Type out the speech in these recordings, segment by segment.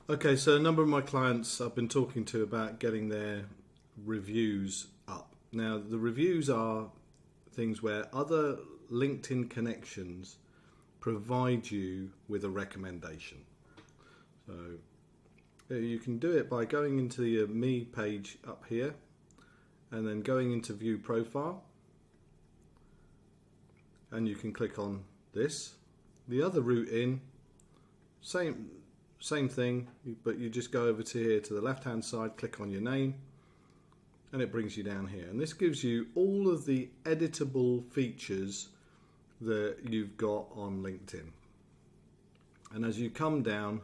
Okay, so a number of my clients I've been talking to about getting their reviews up. Now, the reviews are things where other LinkedIn connections provide you with a recommendation. So you can do it by going into the Me page up here and then going into View Profile, and you can click on this. The other route in, same thing, but you just go over to here to the left hand side, click on your name, and it brings you down here. And this gives you all of the editable features that you've got on LinkedIn. And as you come down,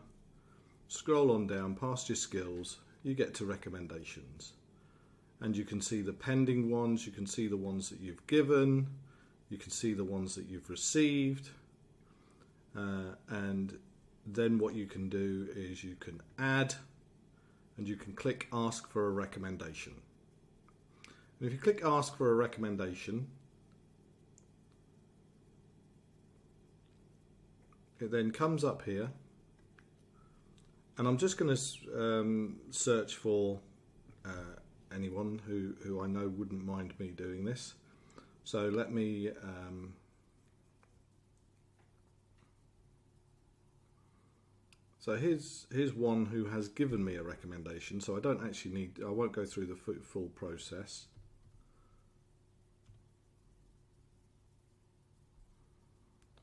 scroll on down past your skills, you get to recommendations. And you can see the pending ones, you can see the ones that you've given, you can see the ones that you've received, and then what you can do is you can add, and you can click Ask for a Recommendation. And if you click Ask for a Recommendation, it then comes up here, and I'm just going to search for anyone who I know wouldn't mind me doing this. So let me so here's one who has given me a recommendation, so I won't go through the full process.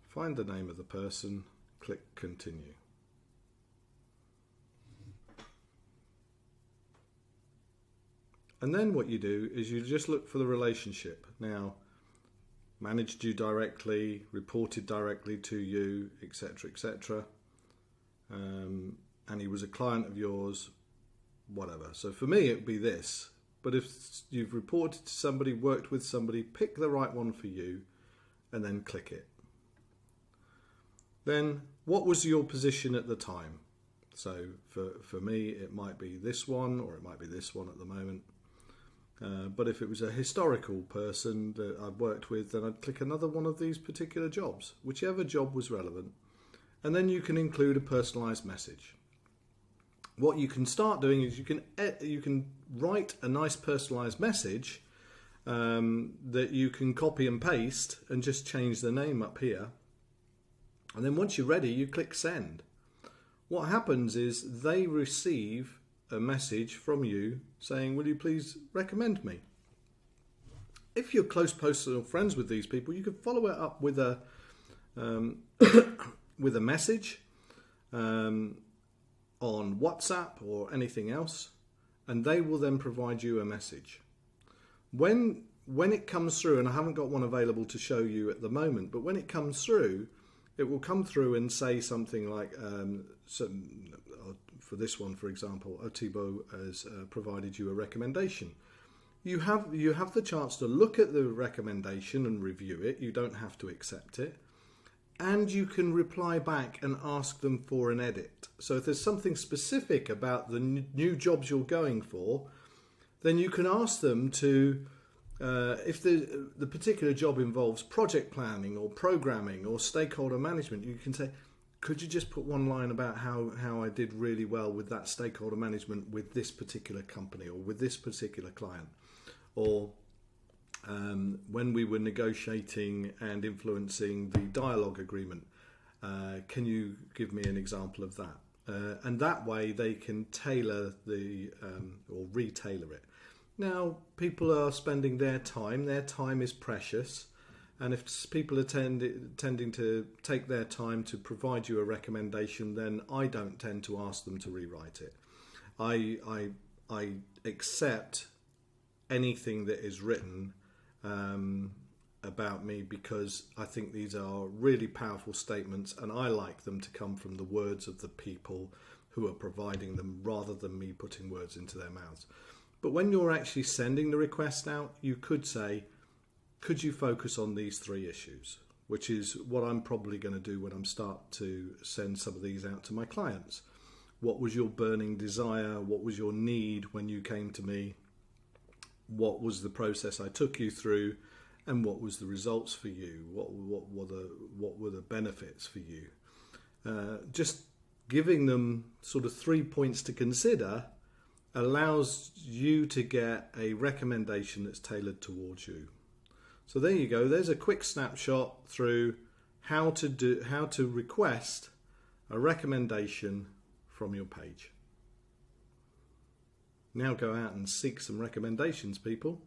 Find the name of the person, click Continue. And then what you do is you just look for the relationship. Now, managed you directly, reported directly to you, etc., etc. And he was a client of yours, whatever. So for me, it would be this. But if you've reported to somebody, worked with somebody, pick the right one for you, and then click it. Then, what was your position at the time? So for me, it might be this one, or it might be this one at the moment. But if it was a historical person that I'd worked with, then I'd click another one of these particular jobs, whichever job was relevant. And then you can include a personalised message. What you can start doing is you can write a nice personalised message that you can copy and paste and just change the name up here. And then once you're ready, you click Send. What happens is they receive a message from you saying, will you please recommend me? If you're close personal friends with these people, you can follow it up with a with a message on WhatsApp or anything else, and they will then provide you a message. When it comes through, and I haven't got one available to show you at the moment, but when it comes through, it will come through and say something like, for this one, for example, Thibaut has provided you a recommendation. You have the chance to look at the recommendation and review it. You don't have to accept it. And you can reply back and ask them for an edit. So if there's something specific about the new jobs you're going for, then you can ask them to, if the particular job involves project planning or programming or stakeholder management, you can say, could you just put one line about how I did really well with that stakeholder management with this particular company or with this particular client? Or when we were negotiating and influencing the dialogue agreement, can you give me an example of that? And that way they can tailor or retailor it. Now, people are spending their time is precious. And if people are tending to take their time to provide you a recommendation, then I don't tend to ask them to rewrite it. I accept anything that is written about me because I think these are really powerful statements, and I like them to come from the words of the people who are providing them rather than me putting words into their mouths. But when you're actually sending the request out, you could say, could you focus on these 3 issues? Which is what I'm probably going to do when I start to send some of these out to my clients. What was your burning desire? What was your need when you came to me? What was the process I took you through? And what was the results for you? What were the benefits for you? Just giving them sort of 3 points to consider allows you to get a recommendation that's tailored towards you. So there you go. There's a quick snapshot through how to request a recommendation from your page. Now go out and seek some recommendations, people.